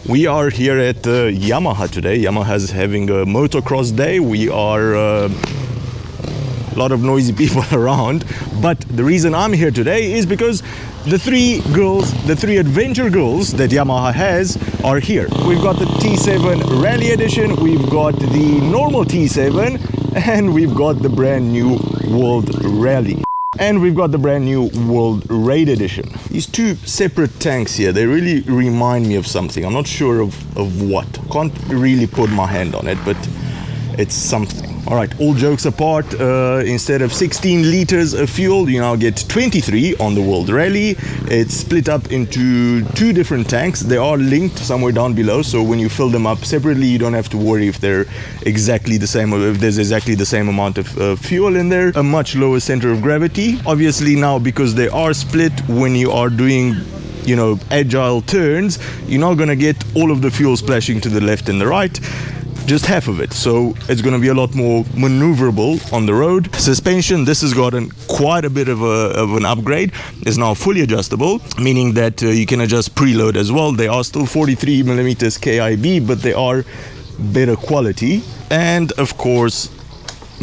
We are here at Yamaha today. Yamaha is having a motocross day. We are a lot of noisy people around, but the reason I'm here today is because the three adventure girls that Yamaha has are here. We've got the T7 Rally Edition, we've got the normal T7, and we've got the brand new World Rally. And we've got the brand new World Raid Edition. These two separate tanks here, they really remind me of something. I'm not sure of what. Can't really put my hand on it, but it's something. All right, all jokes apart, instead of 16 liters of fuel, you now get 23 on the World Rally. It's split up into two different tanks. They are linked somewhere down below, so when you fill them up separately, you don't have to worry if they're exactly the same, or if there's exactly the same amount of fuel in there. A much lower center of gravity. Obviously now, because they are split, when you are doing agile turns, you're not gonna get all of the fuel splashing to the left and the right, just half of it. So it's going to be a lot more maneuverable on the road. Suspension, this has gotten quite a bit of an upgrade. It's now fully adjustable, meaning that you can adjust preload as well. They are still 43 millimeters KIB, but they are better quality. And of course,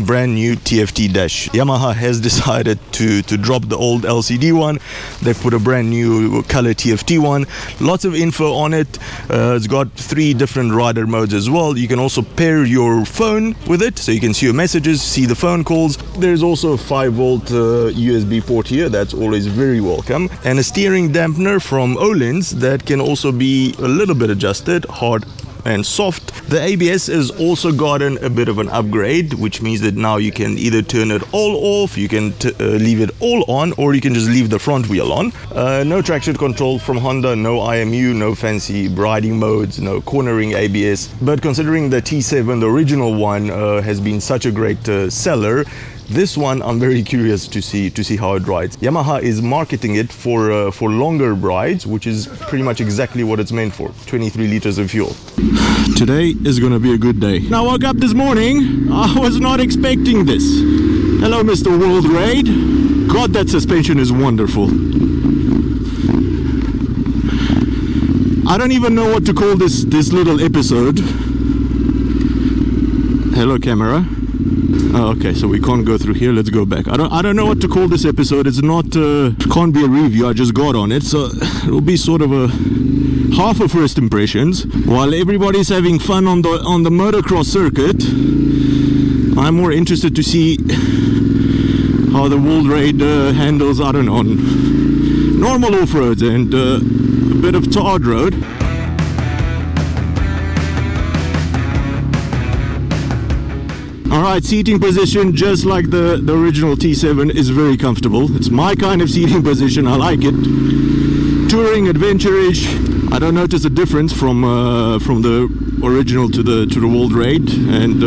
brand new TFT dash. Yamaha has decided to drop the old LCD one. They've put a brand new color TFT one. Lots of info on it. It's got 3 different rider modes as well. You can also pair your phone with it, so you can see your messages, see the phone calls. There's also a 5-volt USB port here. That's always very welcome. And a steering dampener from Öhlins that can also be a little bit adjusted, hard and soft. The ABS has also gotten a bit of an upgrade, which means that now you can either turn it all off, you can leave it all on, or you can just leave the front wheel on. No traction control from Honda, no IMU, no fancy riding modes, no cornering ABS. But considering the T7, the original one, has been such a great seller, this one I'm very curious to see how it rides. Yamaha is marketing it for longer rides, which is pretty much exactly what it's meant for. 23 liters of fuel. Today is gonna be a good day. Now, I woke up this morning, I was not expecting this. Hello, Mr. World Raid. God, that suspension is wonderful. I don't even know what to call this little episode. Hello, camera. Oh, okay, so we can't go through here. Let's go back. I don't know what to call this episode. It's not can't be a review. I just got on it, so it'll be sort of a half of first impressions. While everybody's having fun on the motocross circuit, I'm more interested to see how the World Raid handles, I don't know, on normal off-roads and a bit of tarred road. Alright, seating position, just like the original T7, is very comfortable. It's my kind of seating position, I like it. Touring, adventure-ish. I don't notice a difference from the original to the World Raid, and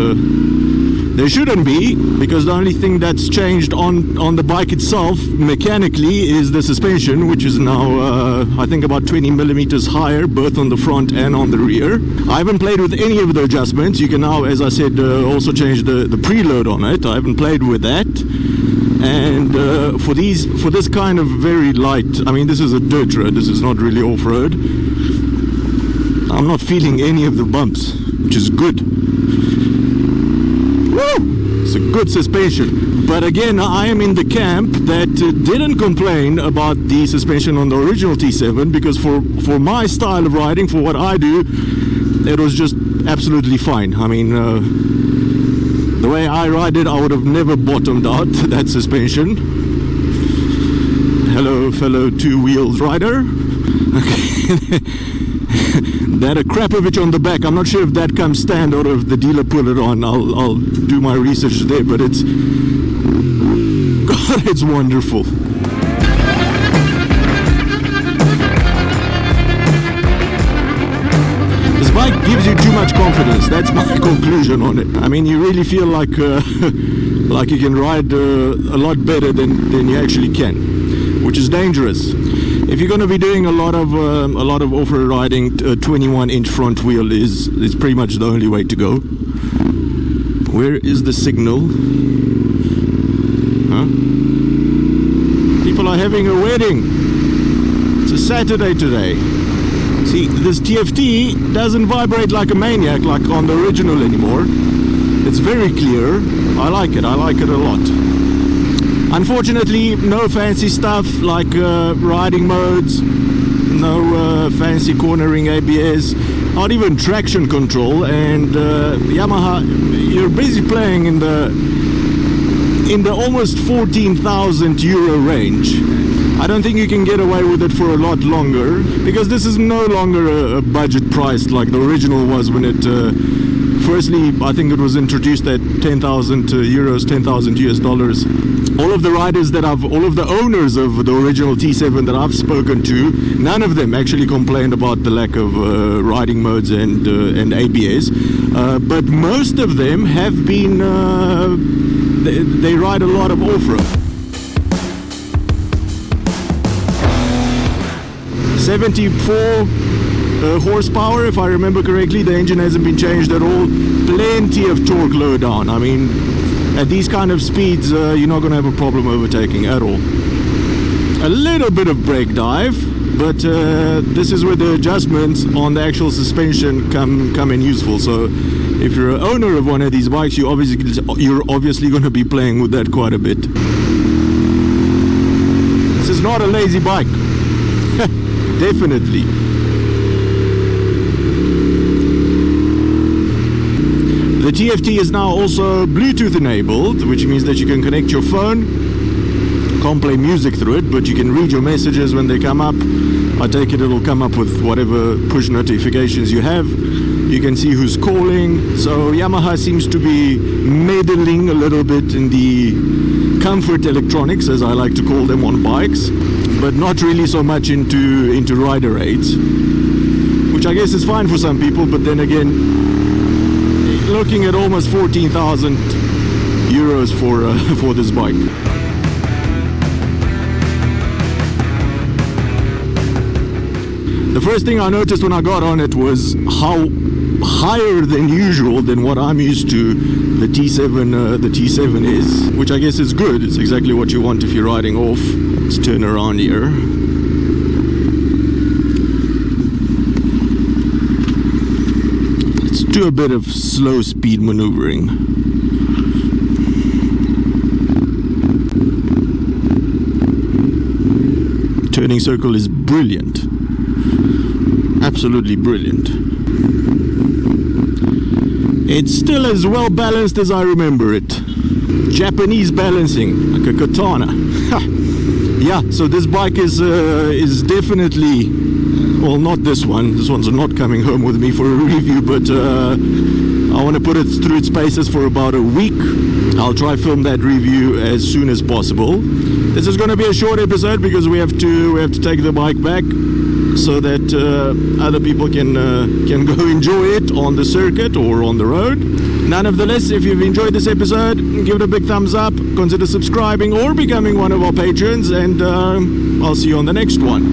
there shouldn't be, because the only thing that's changed on the bike itself mechanically is the suspension, which is now I think about 20 millimeters higher, both on the front and on the rear. I haven't played with any of the adjustments. You can now, as I said, also change the preload on it. I haven't played with that. And for this kind of very light, I mean, this is a dirt road, this is not really off-road, I'm not feeling any of the bumps, which is good. Woo! It's a good suspension. But again, I am in the camp that didn't complain about the suspension on the original T7, because for my style of riding, for what I do, it was just absolutely fine. I mean, the way I ride it, I would have never bottomed out that suspension. Hello, fellow two-wheels rider. Okay. That a Krapovich on the back. I'm not sure if that comes standard or if the dealer put it on. I'll do my research there, but it's God, it's wonderful. This bike gives you too much confidence. That's my conclusion on it. I mean, you really feel like you can ride a lot better than you actually can, which is dangerous. If you're going to be doing a lot of off-road riding, a 21-inch front wheel is pretty much the only way to go. Where is the signal? Huh? People are having a wedding. It's a Saturday today. See, this TFT doesn't vibrate like a maniac like on the original anymore. It's very clear. I like it a lot. Unfortunately, no fancy stuff like riding modes, no fancy cornering ABS, not even traction control, and Yamaha, you're busy playing in the almost 14,000 euro range. I don't think you can get away with it for a lot longer, because this is no longer a budget price like the original was when it firstly, I think it was introduced at 10,000 euros, 10,000 US dollars. All of the riders all of the owners of the original T7 that I've spoken to, none of them actually complained about the lack of riding modes and ABS. But most of them have been, they ride a lot of off-road. 74 horsepower, if I remember correctly. The engine hasn't been changed at all. Plenty of torque low down. I mean, at these kind of speeds, you're not going to have a problem overtaking at all. A little bit of brake dive, but this is where the adjustments on the actual suspension come in useful. So if you're an owner of one of these bikes, you're obviously going to be playing with that quite a bit. This is not a lazy bike. Definitely. The TFT is now also Bluetooth enabled, which means that you can connect your phone. Can't play music through it, but you can read your messages when they come up. I take it it'll come up with whatever push notifications you have. You can see who's calling. So Yamaha seems to be meddling a little bit in the comfort electronics, as I like to call them on bikes, but not really so much into rider aids, which I guess is fine for some people. But then again, looking at almost 14,000 euros for this bike. The first thing I noticed when I got on it was how higher than usual than what I'm used to the T7 is, which I guess is good. It's exactly what you want if you're riding off. Let's turn around here. Let's do a bit of slow speed maneuvering. Turning circle is brilliant. Absolutely brilliant. It's still as well balanced as I remember it. Japanese balancing, like a katana. Yeah, so this bike is definitely, well, not this one. This one's not coming home with me for a review, but I want to put it through its paces for about a week. I'll try film that review as soon as possible. This is going to be a short episode because we have to take the bike back so that other people can go enjoy it on the circuit or on the road. Nonetheless, if you've enjoyed this episode, give it a big thumbs up, consider subscribing or becoming one of our patrons, and I'll see you on the next one.